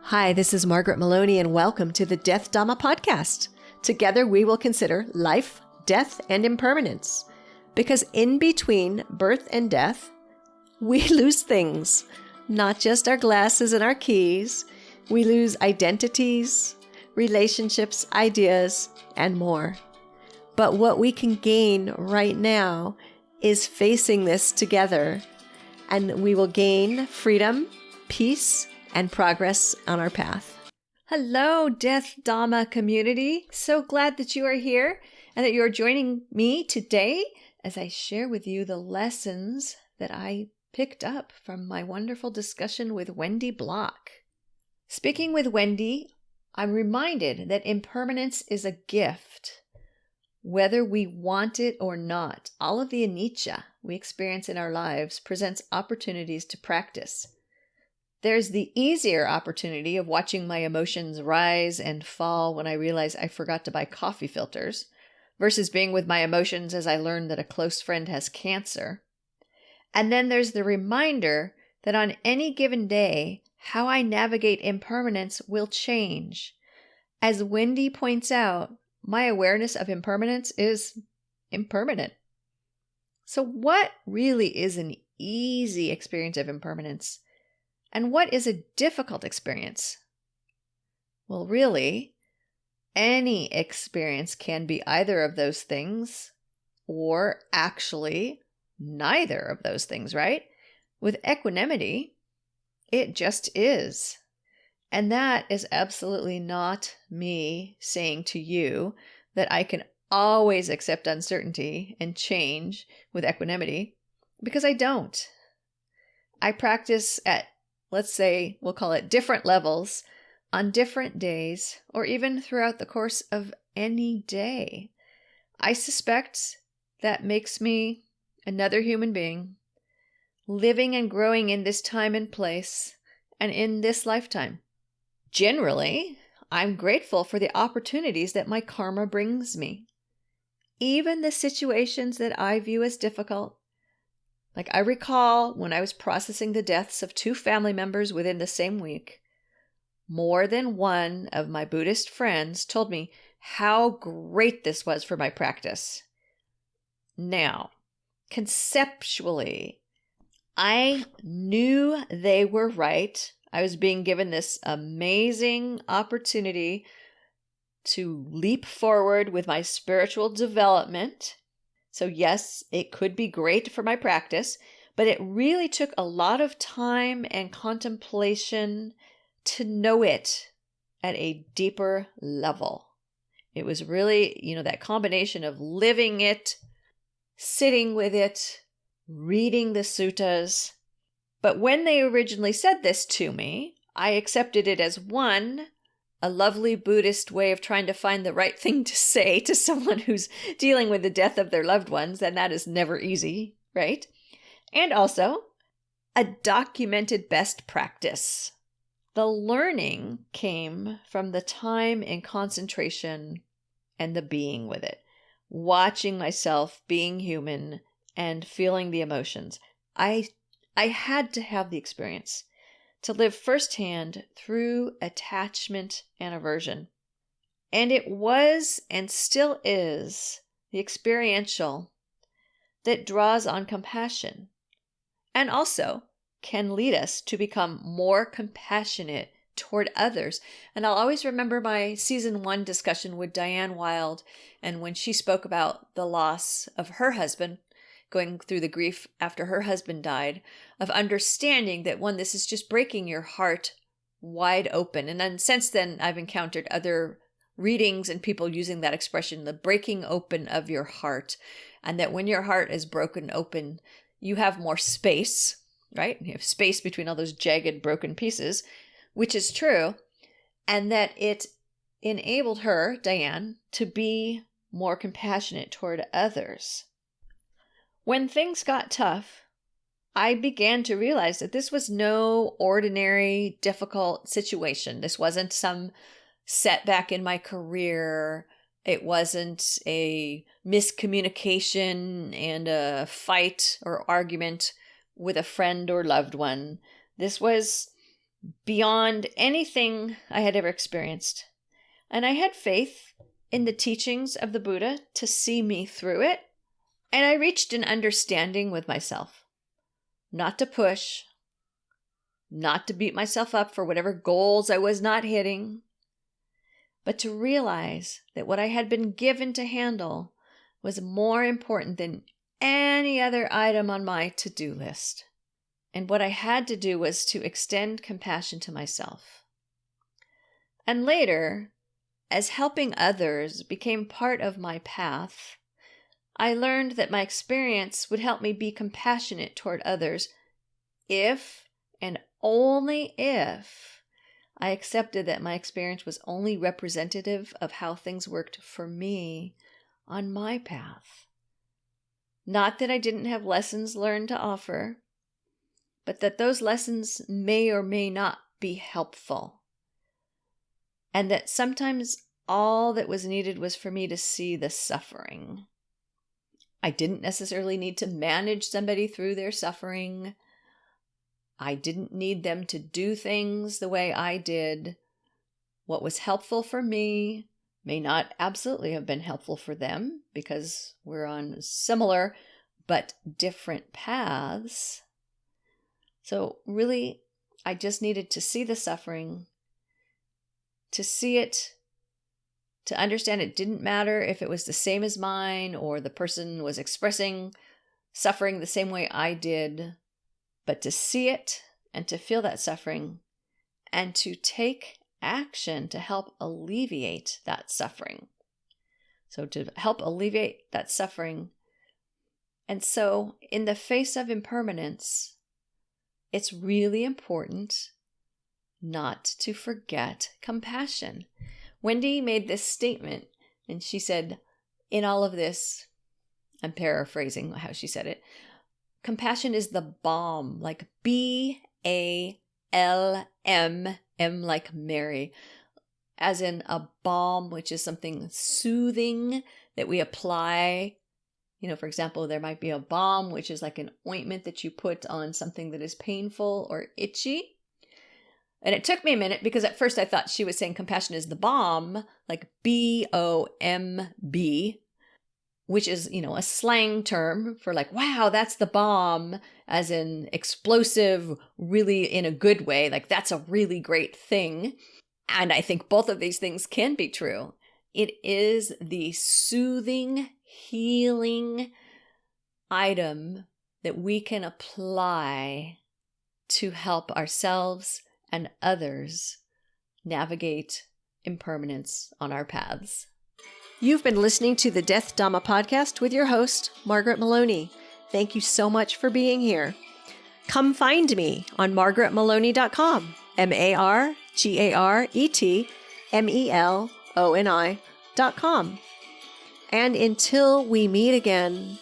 Hi, this is Margaret Maloney, and welcome to the Death Dhamma podcast. Together we will consider life, death, and impermanence. Because in between birth and death, we lose things. Not just our glasses and our keys. We lose identities, relationships, ideas, and more. But what we can gain right now is facing this together, and we will gain freedom, peace, and progress on our path. Hello, Death Dhamma community. So glad that you are here and that you are joining me today as I share with you the lessons that I picked up from my wonderful discussion with Wendy Block. Speaking with Wendy, I'm reminded that impermanence is a gift, whether we want it or not. All of the anicca we experience in our lives presents opportunities to practice. There's the easier opportunity of watching my emotions rise and fall when I realize I forgot to buy coffee filters, versus being with my emotions as I learned that a close friend has cancer. And then there's the reminder that on any given day, how I navigate impermanence will change. As Wendy points out, my awareness of impermanence is impermanent. So what really is an easy experience of impermanence? And what is a difficult experience? Well, really, any experience can be either of those things, or actually neither of those things, right? With equanimity, it just is. And that is absolutely not me saying to you that I can always accept uncertainty and change with equanimity, because I don't. I practice at, let's say, we'll call it different levels on different days, or even throughout the course of any day. I suspect that makes me another human being, living and growing in this time and place, and in this lifetime. Generally, I'm grateful for the opportunities that my karma brings me. Even the situations that I view as difficult. Like I recall when I was processing the deaths of 2 family members within the same week, more than one of my Buddhist friends told me how great this was for my practice. Now, conceptually, I knew they were right. I was being given this amazing opportunity to leap forward with my spiritual development. So yes, it could be great for my practice, but it really took a lot of time and contemplation to know it at a deeper level. It was really, that combination of living it, sitting with it, reading the suttas. But when they originally said this to me, I accepted it as a lovely Buddhist way of trying to find the right thing to say to someone who's dealing with the death of their loved ones, and that is never easy, right? And also, a documented best practice. The learning came from the time and concentration and the being with it, watching myself being human and feeling the emotions. I had to have the experience to live firsthand through attachment and aversion. And it was and still is the experiential that draws on compassion and also can lead us to become more compassionate toward others. And I'll always remember my season 1 discussion with Diane Wild, and when she spoke about the loss of her husband, going through the grief after her husband died, of understanding that this is just breaking your heart wide open. And then since then, I've encountered other readings and people using that expression, the breaking open of your heart. And that when your heart is broken open, you have more space, right? You have space between all those jagged, broken pieces, which is true. And that it enabled her, Diane, to be more compassionate toward others. When things got tough, I began to realize that this was no ordinary, difficult situation. This wasn't some setback in my career. It wasn't a miscommunication and a fight or argument with a friend or loved one. This was beyond anything I had ever experienced. And I had faith in the teachings of the Buddha to see me through it. And I reached an understanding with myself, not to push, not to beat myself up for whatever goals I was not hitting, but to realize that what I had been given to handle was more important than any other item on my to-do list. And what I had to do was to extend compassion to myself. And later, as helping others became part of my path, I learned that my experience would help me be compassionate toward others if and only if I accepted that my experience was only representative of how things worked for me on my path. Not that I didn't have lessons learned to offer, but that those lessons may or may not be helpful. And that sometimes all that was needed was for me to see the suffering. I didn't necessarily need to manage somebody through their suffering. I didn't need them to do things the way I did. What was helpful for me may not absolutely have been helpful for them because we're on similar but different paths. So really, I just needed to see the suffering, to see it, to understand it didn't matter if it was the same as mine or the person was expressing suffering the same way I did, but to see it and to feel that suffering and to take action to help alleviate that suffering. So to help alleviate that suffering. And so in the face of impermanence, it's really important not to forget compassion. Wendy made this statement, and she said, in all of this, I'm paraphrasing how she said it, compassion is the balm, like B-A-L-M, M like Mary, as in a balm, which is something soothing that we apply. You know, for example, there might be a balm, which is like an ointment that you put on something that is painful or itchy. And it took me a minute because at first I thought she was saying compassion is the bomb, like B-O-M-B, which is, you know, a slang term for like, wow, that's the bomb, as in explosive, really in a good way. Like that's a really great thing. And I think both of these things can be true. It is the soothing, healing item that we can apply to help ourselves and others navigate impermanence on our paths. You've been listening to the Death Dhamma podcast with your host, Margaret Maloney. Thank you so much for being here. Come find me on margaretmaloney.com, margaretmeloni.com. And until we meet again,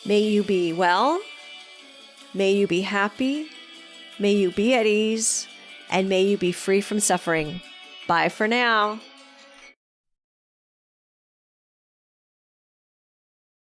may you be well, may you be happy, may you be at ease, and may you be free from suffering. Bye for now.